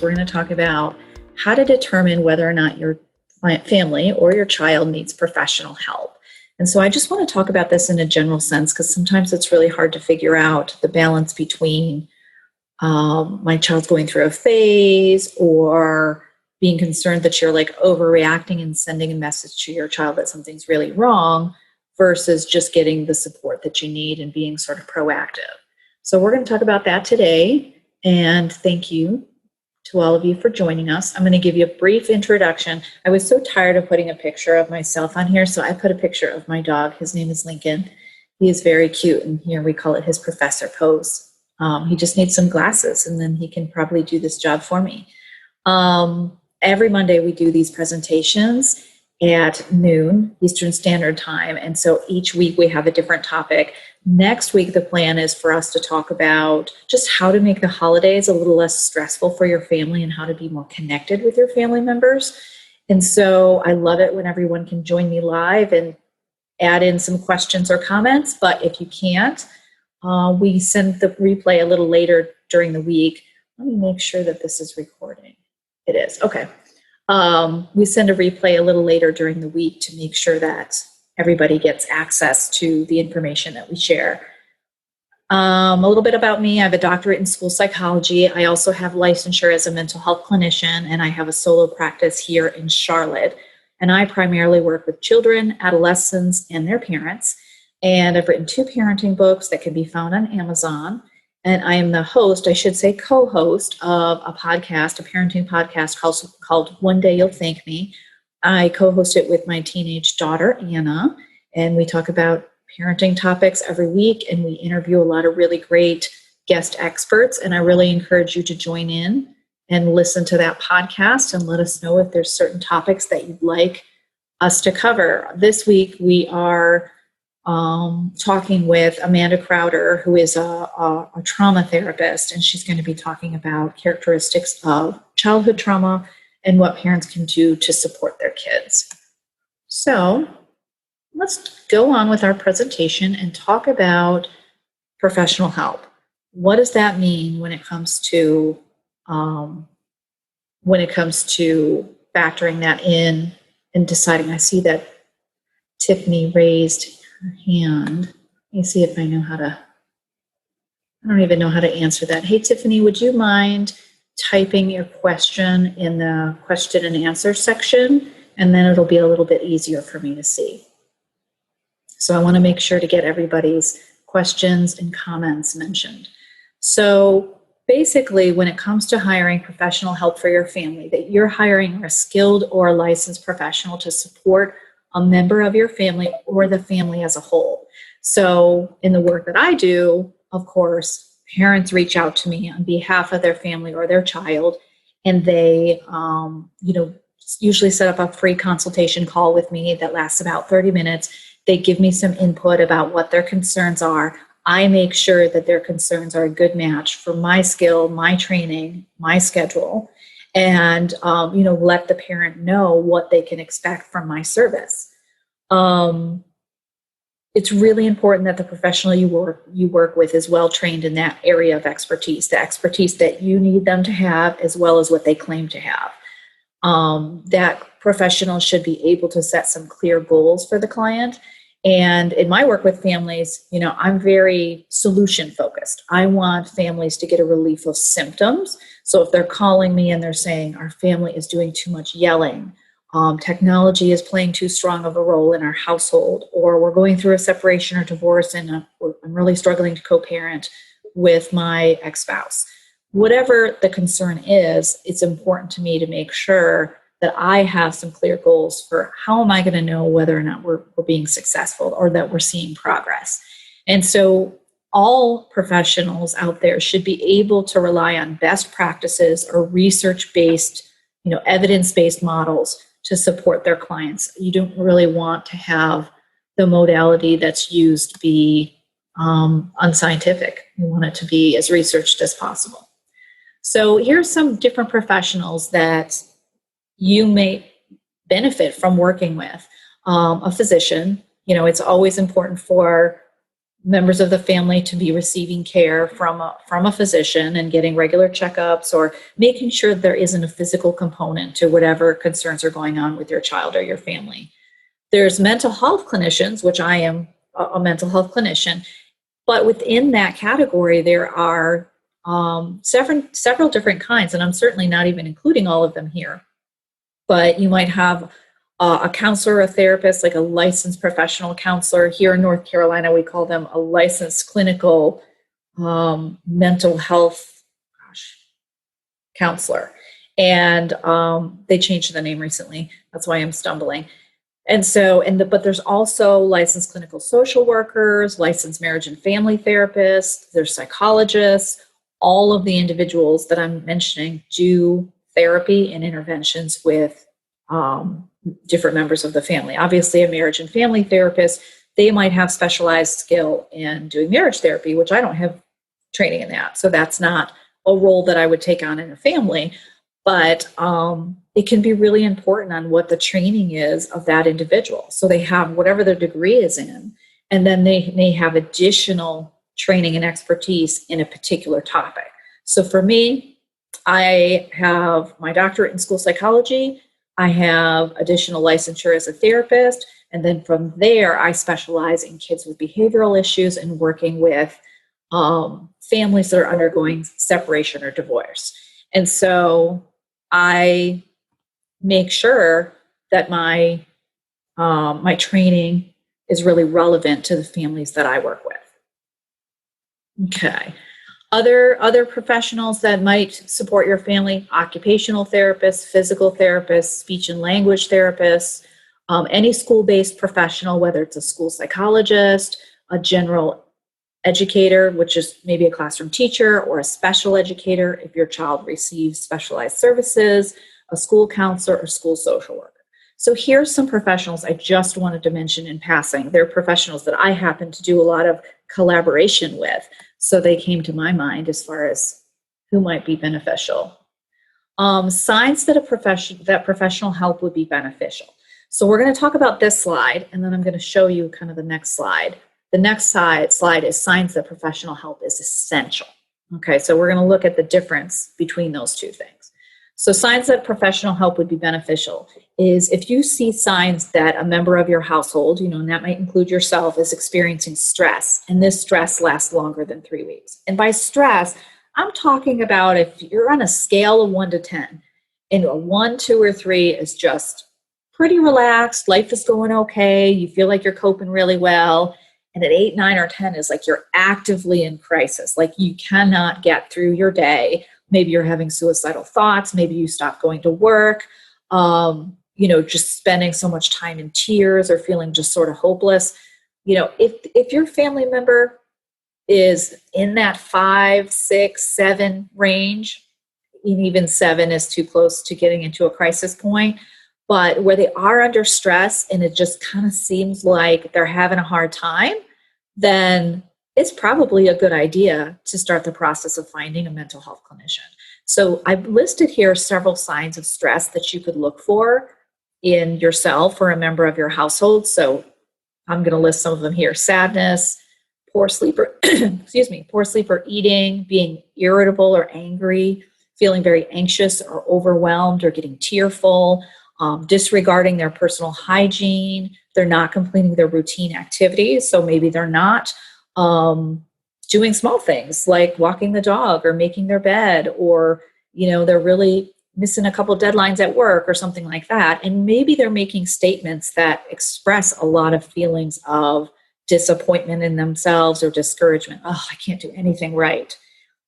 we're going to talk about how to determine whether or not your family or your child needs professional help. And so I just want to talk about this in a general sense, because sometimes it's really hard to figure out the balance between my child's going through a phase, or being concerned that you're like overreacting and sending a message to your child that something's really wrong, versus just getting the support that you need and being sort of proactive. So we're going to talk about that today. And thank you to all of you for joining us. I'm going to give you a brief introduction. I was so tired of putting a picture of myself on here, so I put a picture of my dog. His name is Lincoln. He is very cute, and here we call it his professor pose. He just needs some glasses, and then he can probably do this job for me. Every Monday we do these presentations at noon Eastern Standard Time, and so each week we have a different topic. Next week, the plan is for us to talk about just how to make the holidays a little less stressful for your family and how to be more connected with your family members. And so I love it when everyone can join me live and add in some questions or comments. But if you can't, we send the replay a little later during the week. Let me make sure that this is recording. It is. Okay. We send a replay a little later during the week to make sure that everybody gets access to the information that we share. A little bit about me. I have a doctorate in school psychology. I also have licensure as a mental health clinician, and I have a solo practice here in Charlotte. And I primarily work with children, adolescents, and their parents. And I've written 2 parenting books that can be found on Amazon. And I am the host, I should say co-host, of a podcast, a parenting podcast called One Day You'll Thank Me. I co-host it with my teenage daughter, Anna, and we talk about parenting topics every week, and we interview a lot of really great guest experts. And I really encourage you to join in and listen to that podcast and let us know if there's certain topics that you'd like us to cover. This week, we are talking with Amanda Crowder, who is a trauma therapist, and she's going to be talking about characteristics of childhood trauma and what parents can do to support their kids. So let's go on with our presentation and talk about professional help. What does that mean when it comes to factoring that in and deciding? I see that Tiffany raised her hand. Let me see if I know how to. I don't even know how to answer that. Hey, Tiffany, would you mind typing your question in the question and answer section, and then it'll be a little bit easier for me to see. So I want to make sure to get everybody's questions and comments mentioned. So basically, when it comes to hiring professional help for your family, that you're hiring a skilled or licensed professional to support a member of your family or the family as a whole. So in the work that I do, of course, parents reach out to me on behalf of their family or their child, and they, usually set up a free consultation call with me that lasts about 30 minutes. They give me some input about what their concerns are. I make sure that their concerns are a good match for my skill, my training, my schedule, and, let the parent know what they can expect from my service. It's really important that the professional you work with is well trained in that area of expertise, the expertise that you need them to have, as well as what they claim to have. That professional should be able to set some clear goals for the client. And in my work with families, I'm very solution focused. I want families to get a relief of symptoms. So if they're calling me and they're saying our family is doing too much yelling, technology is playing too strong of a role in our household, or we're going through a separation or divorce and I'm really struggling to co-parent with my ex-spouse. Whatever the concern is, it's important to me to make sure that I have some clear goals for how am I going to know whether or not we're being successful or that we're seeing progress. And so all professionals out there should be able to rely on best practices or research-based, evidence-based models to support their clients. You don't really want to have the modality that's used be unscientific. You want it to be as researched as possible. So here's some different professionals that you may benefit from working with. A physician, it's always important for members of the family to be receiving care from a physician and getting regular checkups, or making sure there isn't a physical component to whatever concerns are going on with your child or your family. There's mental health clinicians, which I am a mental health clinician, but within that category, there are several different kinds, and I'm certainly not even including all of them here. But you might have a counselor, a therapist, like a licensed professional counselor. Here in North Carolina, we call them a licensed clinical mental health counselor. And they changed the name recently. That's why I'm stumbling. And so, but there's also licensed clinical social workers, licensed marriage and family therapists, there's psychologists. All of the individuals that I'm mentioning do therapy and interventions with different members of the family. Obviously, a marriage and family therapist, they might have specialized skill in doing marriage therapy, which I don't have training in that. So that's not a role that I would take on in a family. But it can be really important on what the training is of that individual. So they have whatever their degree is in, and then they may have additional training and expertise in a particular topic. So for me, I have my doctorate in school psychology. I have additional licensure as a therapist. And then from there, I specialize in kids with behavioral issues and working with families that are undergoing separation or divorce. And so I make sure that my training is really relevant to the families that I work with. Okay. Other professionals that might support your family: occupational therapists, physical therapists, speech and language therapists, any school-based professional, whether it's a school psychologist, a general educator, which is maybe a classroom teacher, or a special educator if your child receives specialized services, a school counselor, or school social worker. So here's some professionals I just wanted to mention in passing. They're professionals that I happen to do a lot of collaboration with, so they came to my mind as far as who might be beneficial. Signs that professional help would be beneficial. So we're going to talk about this slide, and then I'm going to show you kind of the next slide. The next slide is signs that professional help is essential. Okay, so we're going to look at the difference between those two things. So signs that professional help would be beneficial is if you see signs that a member of your household, and that might include yourself, is experiencing stress, and this stress lasts longer than 3 weeks. And by stress, I'm talking about if you're on a scale of 1 to 10, and a 1, 2, or 3 is just pretty relaxed, life is going okay, you feel like you're coping really well, and at 8, 9, or 10 is like you're actively in crisis, like you cannot get through your day. Maybe you're having suicidal thoughts, maybe you stop going to work, just spending so much time in tears or feeling just sort of hopeless. If your family member is in that 5, 6, 7 range, and even 7 is too close to getting into a crisis point, but where they are under stress and it just kind of seems like they're having a hard time, then it's probably a good idea to start the process of finding a mental health clinician. So I've listed here several signs of stress that you could look for in yourself or a member of your household. So I'm going to list some of them here: sadness, poor sleep or poor sleep or eating, being irritable or angry, feeling very anxious or overwhelmed or getting tearful, disregarding their personal hygiene. They're not completing their routine activities. So maybe they're not doing small things like walking the dog or making their bed, or, they're really missing a couple deadlines at work or something like that. And maybe they're making statements that express a lot of feelings of disappointment in themselves or discouragement. Oh, I can't do anything right.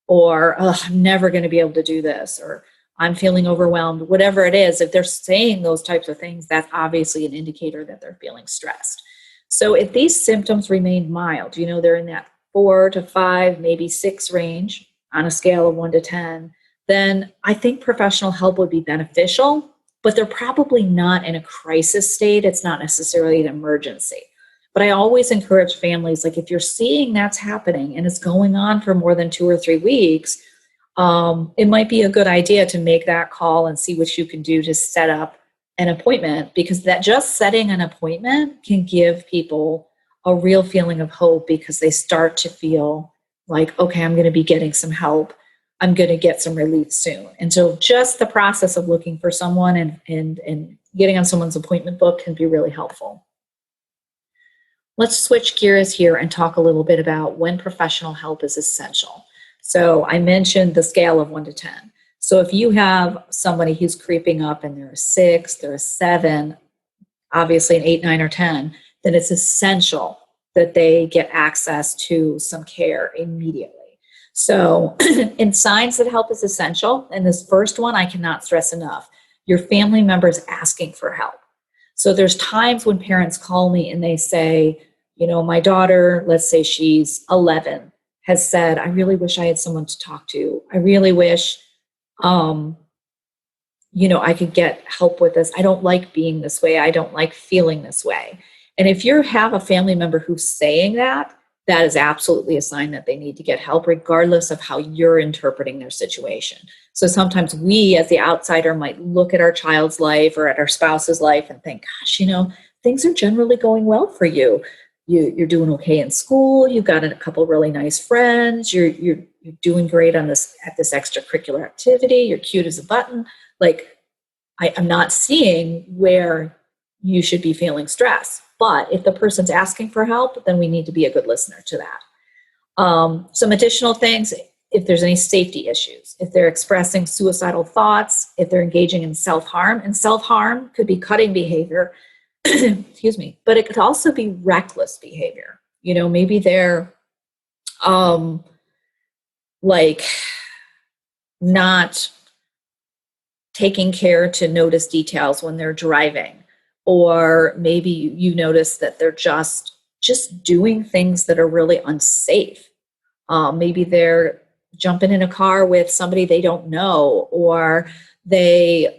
Or, oh, I'm never going to be able to do this. Or I'm feeling overwhelmed. Whatever it is, if they're saying those types of things, that's obviously an indicator that they're feeling stressed. So if these symptoms remain mild, they're in that 4 to 5, maybe 6 range on a scale of 1 to 10, then I think professional help would be beneficial, but they're probably not in a crisis state. It's not necessarily an emergency. But I always encourage families, like if you're seeing that's happening and it's going on for more than 2 or 3 weeks, it might be a good idea to make that call and see what you can do to set up an appointment, because that just setting an appointment can give people a real feeling of hope because they start to feel like, okay, I'm going to be getting some help. I'm going to get some relief soon. And so just the process of looking for someone and getting on someone's appointment book can be really helpful. Let's switch gears here and talk a little bit about when professional help is essential. So I mentioned the scale of 1 to 10. So if you have somebody who's creeping up and they're a 6, they're a 7, obviously an 8, 9, or 10, then it's essential that they get access to some care immediately. So in signs that help is essential, and this first one I cannot stress enough, your family members asking for help. So there's times when parents call me and they say, my daughter, let's say she's 11, has said, I really wish I had someone to talk to. I really wish, I could get help with this. I don't like being this way. I don't like feeling this way. And if you have a family member who's saying that, that is absolutely a sign that they need to get help, regardless of how you're interpreting their situation. So sometimes we, as the outsider, might look at our child's life or at our spouse's life and think, gosh, things are generally going well for you. You're doing okay in school. You've got a couple really nice friends. You're doing great at this extracurricular activity. You're cute as a button. Like, I'm not seeing where you should be feeling stress. But if the person's asking for help, then we need to be a good listener to that. Some additional things, if there's any safety issues, if they're expressing suicidal thoughts, if they're engaging in self-harm, and self-harm could be cutting behavior, excuse me, but it could also be reckless behavior. Maybe they're not taking care to notice details when they're driving. Or maybe you notice that they're just doing things that are really unsafe. Maybe they're jumping in a car with somebody they don't know, or they,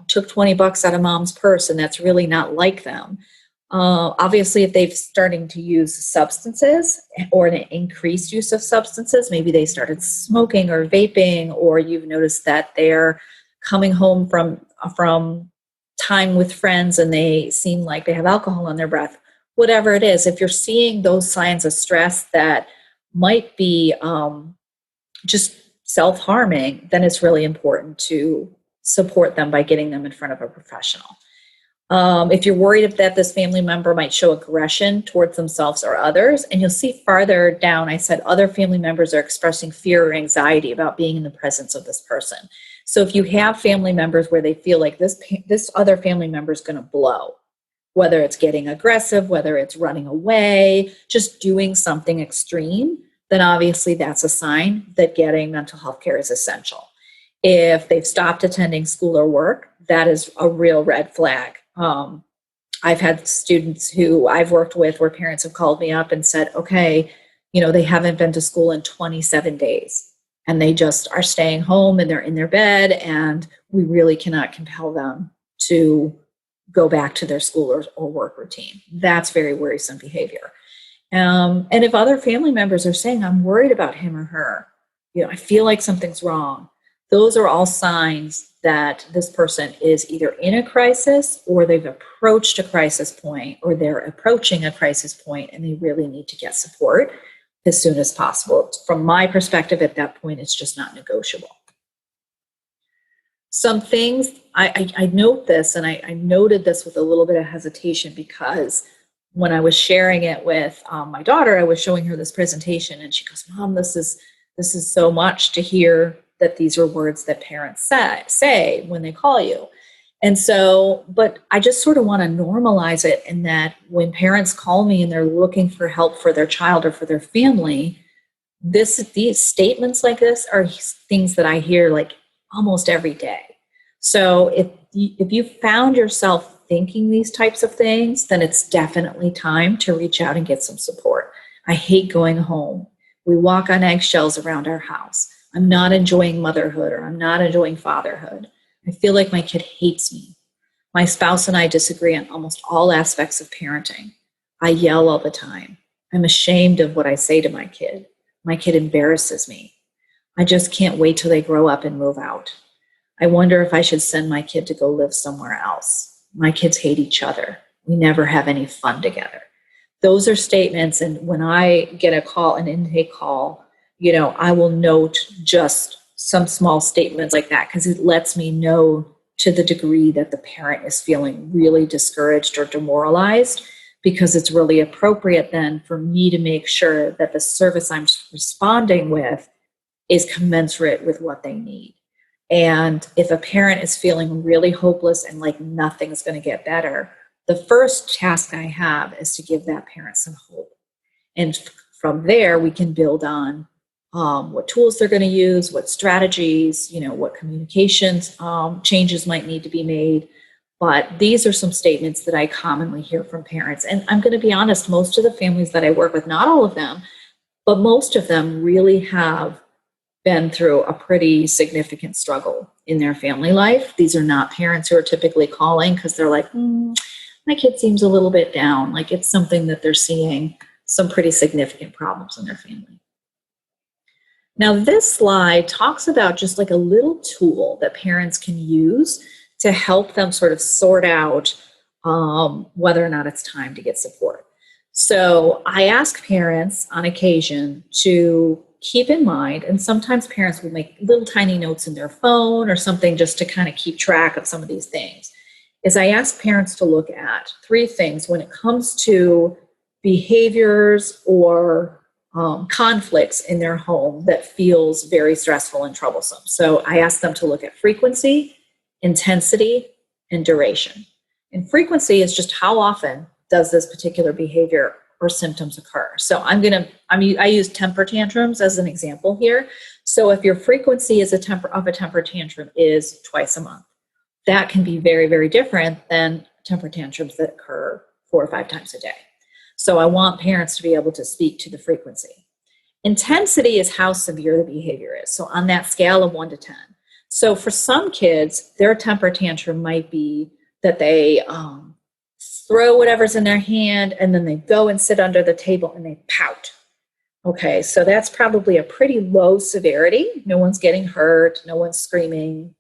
took $20 out of mom's purse, and that's really not like them. Obviously, if they've starting to use substances or an increased use of substances, maybe they started smoking or vaping, or you've noticed that they're coming home from time with friends and they seem like they have alcohol on their breath. Whatever it is, if you're seeing those signs of stress that might be just self-harming, then it's really important to support them by getting them in front of a professional. If you're worried that this family member might show aggression towards themselves or others, and you'll see farther down, I said other family members are expressing fear or anxiety about being in the presence of this person. So if you have family members where they feel like this other family member is going to blow, whether it's getting aggressive, whether it's running away, just doing something extreme, then obviously that's a sign that getting mental health care is essential. If they've stopped attending school or work, that is a real red flag. I've had students who I've worked with where parents have called me up and said, okay, they haven't been to school in 27 days. And they just are staying home and they're in their bed, and we really cannot compel them to go back to their school or work routine. That's very worrisome behavior. And if other family members are saying, I'm worried about him or her, I feel like something's wrong, those are all signs that this person is either in a crisis, or they've approached a crisis point, or they're approaching a crisis point, and they really need to get support as soon as possible. From my perspective, at that point, it's just not negotiable. Some things, I note this, and I noted this with a little bit of hesitation, because when I was sharing it with my daughter, I was showing her this presentation, and she goes, Mom, this is so much to hear that these are words that parents say when they call you. And so, but I just sort of want to normalize it, in that when parents call me and they're looking for help for their child or for their family, these statements like this are things that I hear like almost every day. So if you found yourself thinking these types of things, then it's definitely time to reach out and get some support. I hate going home. We walk on eggshells around our house. I'm not enjoying motherhood, or I'm not enjoying fatherhood. I feel like my kid hates me. My spouse and I disagree on almost all aspects of parenting. I yell all the time. I'm ashamed of what I say to my kid. My kid embarrasses me. I just can't wait till they grow up and move out. I wonder if I should send my kid to go live somewhere else. My kids hate each other. We never have any fun together. Those are statements. And when I get a call, an intake call, I will note just some small statements like that, because it lets me know to the degree that the parent is feeling really discouraged or demoralized, because it's really appropriate then for me to make sure that the service I'm responding with is commensurate with what they need. And if a parent is feeling really hopeless and like nothing's going to get better, the first task I have is to give that parent some hope. And from there, we can build on what tools they're going to use, what strategies, what communications changes might need to be made. But these are some statements that I commonly hear from parents. And I'm going to be honest, most of the families that I work with, not all of them, but most of them really have been through a pretty significant struggle in their family life. These are not parents who are typically calling because they're like, my kid seems a little bit down. Like it's something that they're seeing some pretty significant problems in their family. Now, this slide talks about just like a little tool that parents can use to help them sort of sort out whether or not it's time to get support. So I ask parents on occasion to keep in mind, and sometimes parents will make little tiny notes in their phone or something just to kind of keep track of some of these things, is I ask parents to look at 3 things when it comes to behaviors or conflicts in their home that feels very stressful and troublesome. So I ask them to look at frequency, intensity, and duration. And frequency is just how often does this particular behavior or symptoms occur. So I use temper tantrums as an example here. So if your frequency of a temper tantrum is twice a month, that can be very, very different than temper tantrums that occur 4 or 5 times a day. So I want parents to be able to speak to the frequency. Intensity is how severe the behavior is. So on that scale of 1 to 10. So for some kids, their temper tantrum might be that they throw whatever's in their hand and then they go and sit under the table and they pout. Okay, so that's probably a pretty low severity. No one's getting hurt, no one's screaming,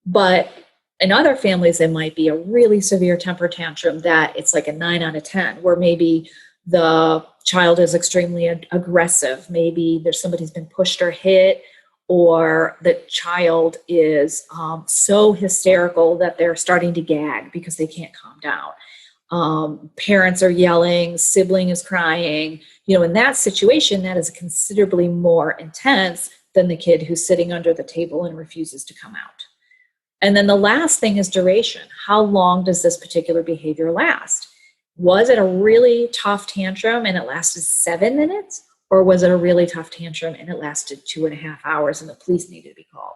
But in other families, it might be a really severe temper tantrum that it's like a 9 out of 10, where maybe the child is extremely aggressive. Maybe there's somebody who's been pushed or hit, or the child is so hysterical that they're starting to gag because they can't calm down. Parents are yelling, sibling is crying. In that situation, that is considerably more intense than the kid who's sitting under the table and refuses to come out. And then the last thing is duration. How long does this particular behavior last? Was it a really tough tantrum and it lasted 7 minutes? Or was it a really tough tantrum and it lasted 2.5 hours and the police needed to be called?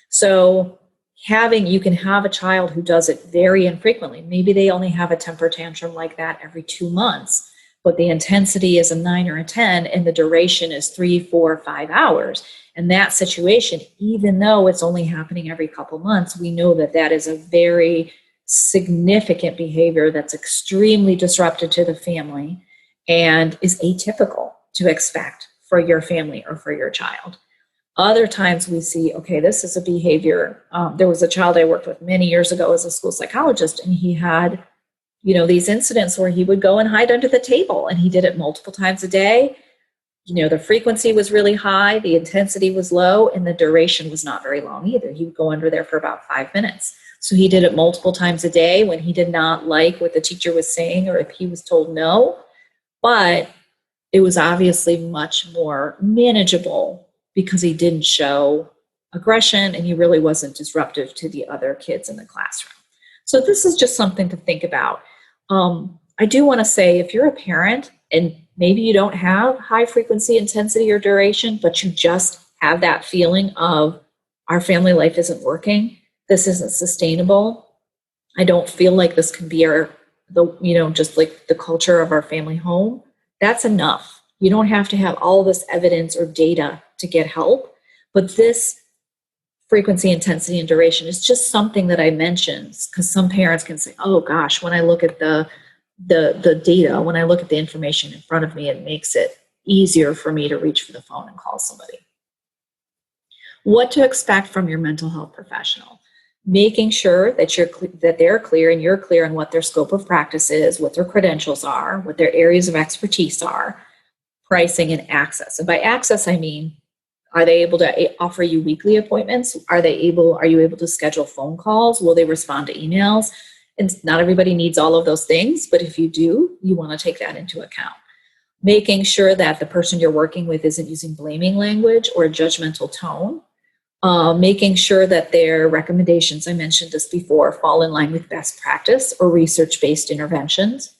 So you can have a child who does it very infrequently. Maybe they only have a temper tantrum like that every 2 months, but the intensity is a 9 or a 10 and the duration is 3, 4, 5 hours. In that situation, even though it's only happening every couple months, we know that that is a very significant behavior that's extremely disruptive to the family and is atypical to expect for your family or for your child. Other times we see, okay, this is a behavior. There was a child I worked with many years ago as a school psychologist, and he had, these incidents where he would go and hide under the table, and he did it multiple times a day. The frequency was really high, the intensity was low, and the duration was not very long either. He would go under there for about 5 minutes. So he did it multiple times a day when he did not like what the teacher was saying or if he was told no. But it was obviously much more manageable because he didn't show aggression and he really wasn't disruptive to the other kids in the classroom. So this is just something to think about. I do want to say, if you're a parent and maybe you don't have high frequency, intensity, or duration, but you just have that feeling of our family life isn't working, this isn't sustainable, I don't feel like this can be just like the culture of our family home, that's enough. You don't have to have all this evidence or data to get help, but this frequency, intensity, and duration is just something that I mentioned because some parents can say, oh gosh, when I look at the data, when I look at the information in front of me, it makes it easier for me to reach for the phone and call somebody. What to expect from your mental health professional. making sure that they're clear and you're clear on what their scope of practice is, what their credentials are, what their areas of expertise are, pricing, and access. And by access, I mean, are they able to offer you weekly appointments? Are you able to schedule phone calls? Will they respond to emails? And not everybody needs all of those things, but if you do, you want to take that into account. Making sure that the person you're working with isn't using blaming language or a judgmental tone. Making sure that their recommendations, I mentioned this before, fall in line with best practice or research-based interventions.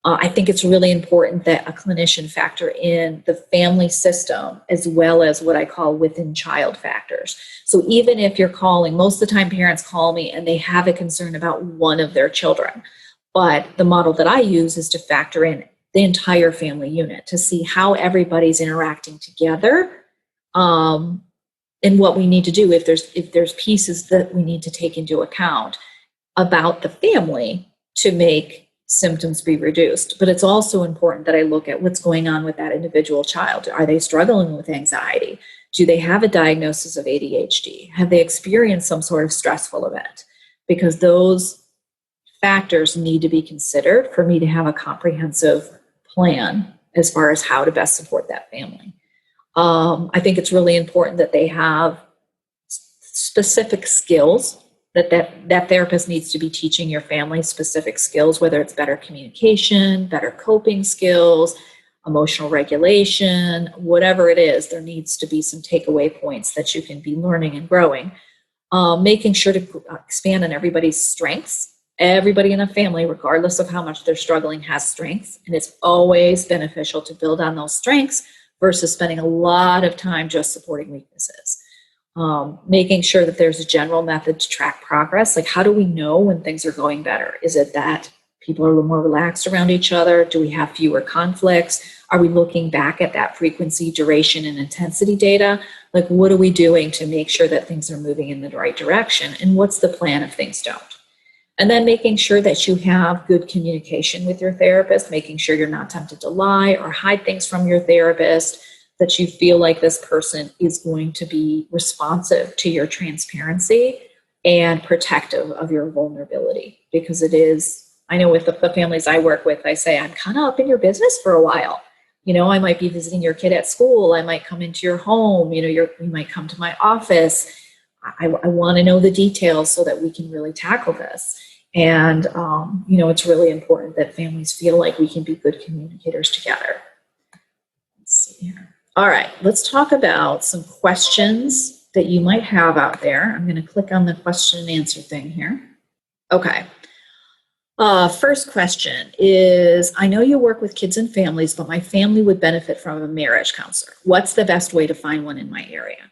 I think it's really important that a clinician factor in the family system as well as what I call within child factors. So even if you're calling, most of the time parents call me and they have a concern about one of their children. But the model that I use is to factor in the entire family unit to see how everybody's interacting together, and what we need to do if there's pieces that we need to take into account about the family to make symptoms be reduced. But it's also important that I look at what's going on with that individual child. Are they struggling with anxiety? Do they have a diagnosis of ADHD? Have they experienced some sort of stressful event? Because those factors need to be considered for me to have a comprehensive plan as far as how to best support that family. I think it's really important that they have specific skills that therapist needs to be teaching your family specific skills, whether it's better communication, better coping skills, emotional regulation, whatever it is, there needs to be some takeaway points that you can be learning and growing. Making sure to expand on everybody's strengths. Everybody in a family, regardless of how much they're struggling, has strengths, and it's always beneficial to build on those strengths versus spending a lot of time just supporting weaknesses. Making sure that there's a general method to track progress. Like, how do we know when things are going better? Is it that people are a little more relaxed around each other? Do we have fewer conflicts? Are we looking back at that frequency, duration, and intensity data? Like, what are we doing to make sure that things are moving in the right direction? And what's the plan if things don't? And then making sure that you have good communication with your therapist, making sure you're not tempted to lie or hide things from your therapist, that you feel like this person is going to be responsive to your transparency and protective of your vulnerability. Because it is, I know with the families I work with, I say, I'm kind of up in your business for a while. You know, I might be visiting your kid at school. I might come into your home. You know, you might come to my office. I want to know the details so that we can really tackle this. And, it's really important that families feel like we can be good communicators together. Let's see here. All right, let's talk about some questions that you might have out there. I'm going to click on the question and answer thing here. Okay. First question is, I know you work with kids and families, but my family would benefit from a marriage counselor. What's the best way to find one in my area?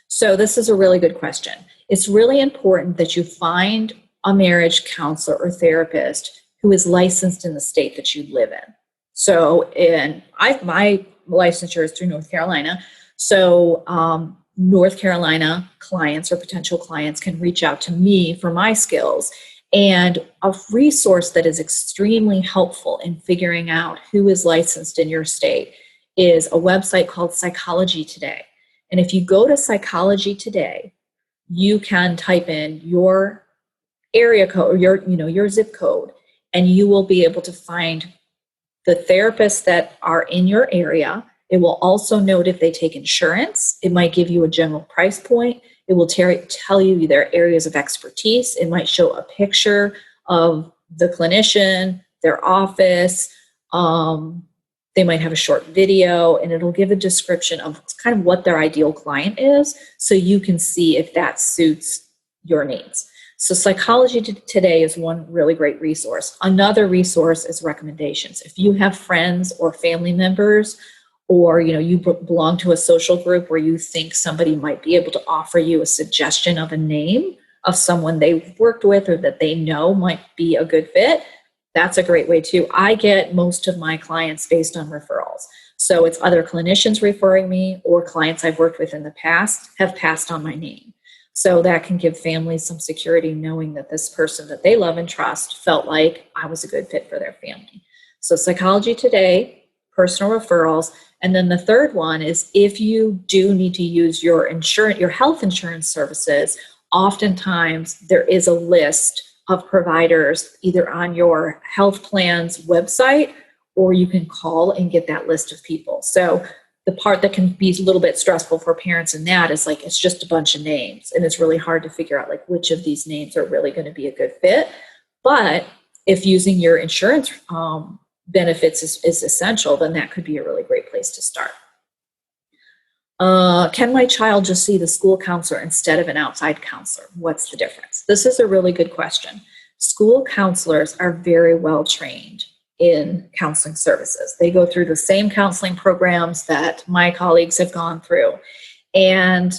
So this is a really good question. It's really important that you find a marriage counselor or therapist who is licensed in the state that you live in. So my licensure is through North Carolina. So North Carolina clients or potential clients can reach out to me for my skills. And a resource that is extremely helpful in figuring out who is licensed in your state is a website called Psychology Today. And if you go to Psychology Today, you can type in your area code, your zip code, and you will be able to find the therapists that are in your area. It will also note if they take insurance. It might give you a general price point. It will tell you their areas of expertise. It might show a picture of the clinician, their office. They might have a short video, and it'll give a description of kind of what their ideal client is, so you can see if that suits your needs. So Psychology Today is one really great resource. Another resource is recommendations. If you have friends or family members, or you belong to a social group where you think somebody might be able to offer you a suggestion of a name of someone they've worked with or that they know might be a good fit, that's a great way too. I get most of my clients based on referrals. So it's other clinicians referring me or clients I've worked with in the past have passed on my name. So that can give families some security knowing that this person that they love and trust felt like I was a good fit for their family. So Psychology Today, personal referrals. And then the third one is if you do need to use your health insurance services, oftentimes there is a list of providers either on your health plan's website, or you can call and get that list of people. So the part that can be a little bit stressful for parents in that is like, it's just a bunch of names and it's really hard to figure out like which of these names are really going to be a good fit. But if using your insurance benefits is essential, then that could be a really great place to start. Can my child just see the school counselor instead of an outside counselor? What's the difference? This is a really good question. School counselors are very well trained in counseling services. They go through the same counseling programs that my colleagues have gone through. And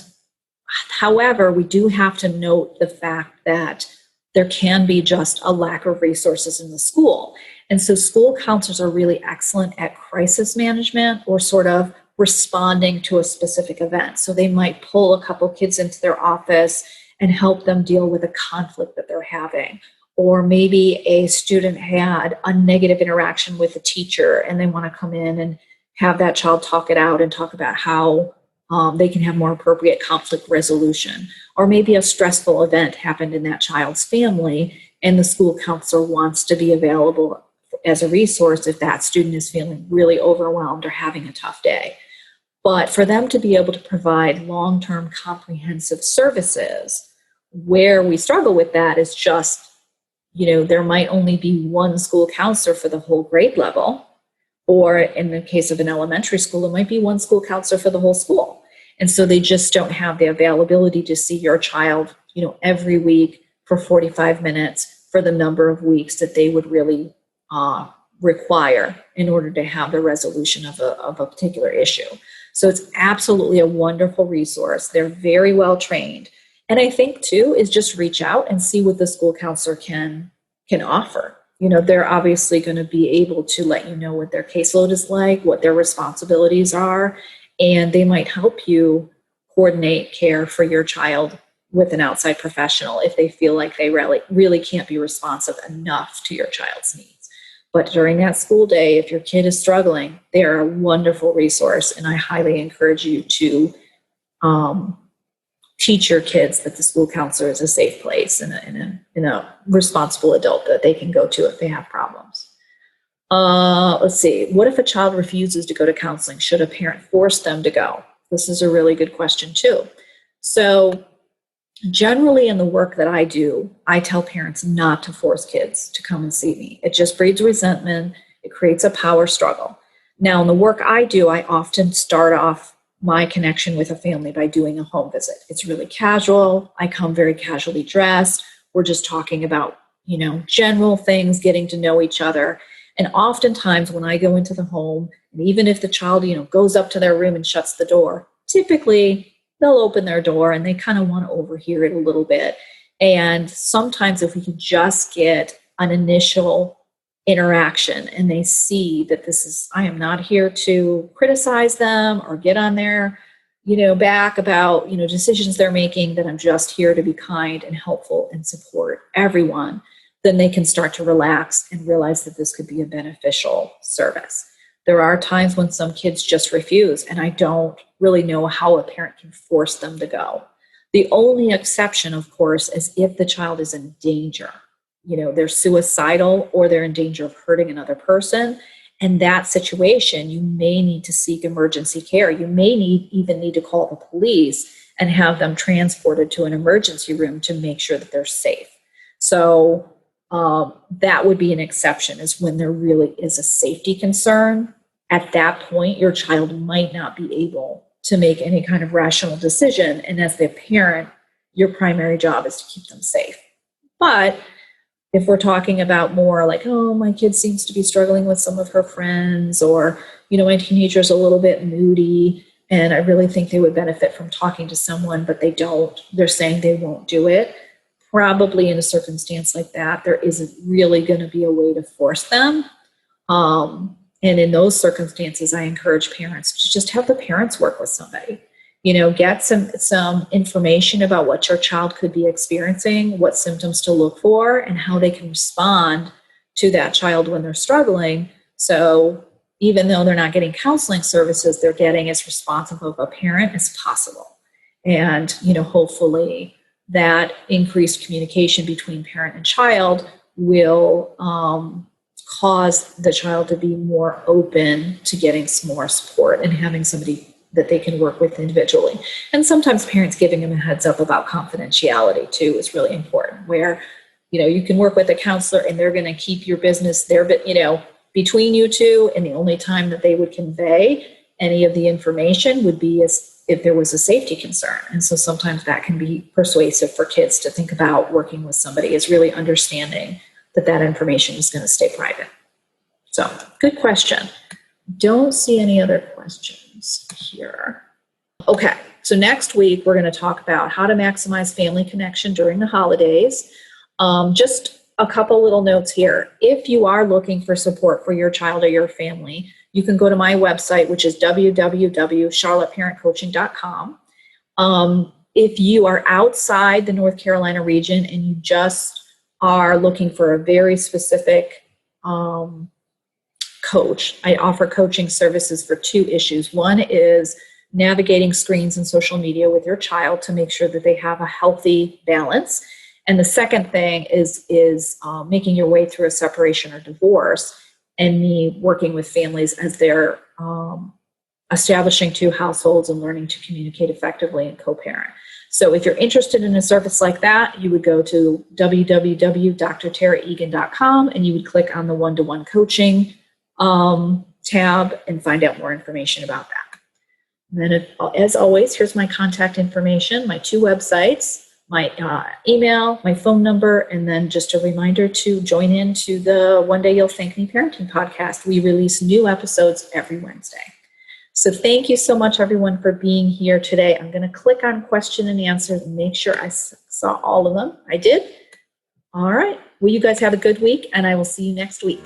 however, we do have to note the fact that there can be just a lack of resources in the school. And so school counselors are really excellent at crisis management or sort of responding to a specific event. So they might pull a couple kids into their office and help them deal with a conflict that they're having. Or maybe a student had a negative interaction with a teacher and they want to come in and have that child talk it out and talk about how they can have more appropriate conflict resolution. Or maybe a stressful event happened in that child's family and the school counselor wants to be available as a resource if that student is feeling really overwhelmed or having a tough day. But for them to be able to provide long-term comprehensive services, where we struggle with that is just, there might only be one school counselor for the whole grade level, or in the case of an elementary school, it might be one school counselor for the whole school. And so they just don't have the availability to see your child, every week for 45 minutes for the number of weeks that they would really require in order to have the resolution of a particular issue. So it's absolutely a wonderful resource. They're very well trained. And I think too is just reach out and see what the school counselor can offer. They're obviously going to be able to let you know what their caseload is like, what their responsibilities are, and they might help you coordinate care for your child with an outside professional if they feel like they really can't be responsive enough to your child's needs. But during that school day, if your kid is struggling, they are a wonderful resource, and I highly encourage you to teach your kids that the school counselor is a safe place and a responsible adult that they can go to if they have problems. Let's see. What if a child refuses to go to counseling? Should a parent force them to go? This is a really good question too. So generally in the work that I do, I tell parents not to force kids to come and see me. It just breeds resentment. It creates a power struggle. Now in the work I do, I often start off my connection with a family by doing a home visit. It's really casual. I come very casually dressed. We're just talking about, general things, getting to know each other. And oftentimes when I go into the home, and even if the child, goes up to their room and shuts the door, typically they'll open their door and they kind of want to overhear it a little bit. And sometimes if we can just get an initial interaction and they see that I am not here to criticize them or get on their, back about, decisions they're making, that I'm just here to be kind and helpful and support everyone, then they can start to relax and realize that this could be a beneficial service. There are times when some kids just refuse, and I don't really know how a parent can force them to go. The only exception, of course, is if the child is in danger. They're suicidal or they're in danger of hurting another person. In that situation, you may need to seek emergency care. You may even need to call the police and have them transported to an emergency room to make sure that they're safe. So that would be an exception, is when there really is a safety concern. At that point, your child might not be able to make any kind of rational decision. And as the parent, your primary job is to keep them safe. But if we're talking about more like, oh, my kid seems to be struggling with some of her friends, or, my teenager's a little bit moody and I really think they would benefit from talking to someone, but they don't, they're saying they won't do it. Probably in a circumstance like that, there isn't really going to be a way to force them. And in those circumstances, I encourage parents to just have the parents work with somebody. Get some information about what your child could be experiencing, what symptoms to look for, and how they can respond to that child when they're struggling. So even though they're not getting counseling services, they're getting as responsive of a parent as possible. And, hopefully that increased communication between parent and child will cause the child to be more open to getting some more support and having somebody that they can work with individually. And sometimes parents giving them a heads up about confidentiality too is really important, where, you can work with a counselor and they're going to keep your business there, but, between you two, and the only time that they would convey any of the information would be if there was a safety concern. And so sometimes that can be persuasive for kids to think about working with somebody, is really understanding that information is going to stay private. So, good question. Don't see any other questions here. Okay, so next week we're going to talk about how to maximize family connection during the holidays. Just a couple little notes here. If you are looking for support for your child or your family, you can go to my website, which is www.charlotteparentcoaching.com. If you are outside the North Carolina region and you just are looking for a very specific coach, I offer coaching services for 2 issues. One is navigating screens and social media with your child to make sure that they have a healthy balance. And the second thing is making your way through a separation or divorce, and me working with families as they're establishing 2 households and learning to communicate effectively and co-parent. So if you're interested in a service like that, you would go to www.drtaraegan.com and you would click on the one-to-one coaching tab and find out more information about that. And then, as always, here's my contact information, my 2 websites, my email, my phone number, and then just a reminder to join into the One Day You'll Thank Me Parenting podcast. We release new episodes every Wednesday. So thank you so much, everyone, for being here today. I'm going to click on question and answers and make sure I saw all of them. I did. All right. Well, you guys have a good week, and I will see you next week.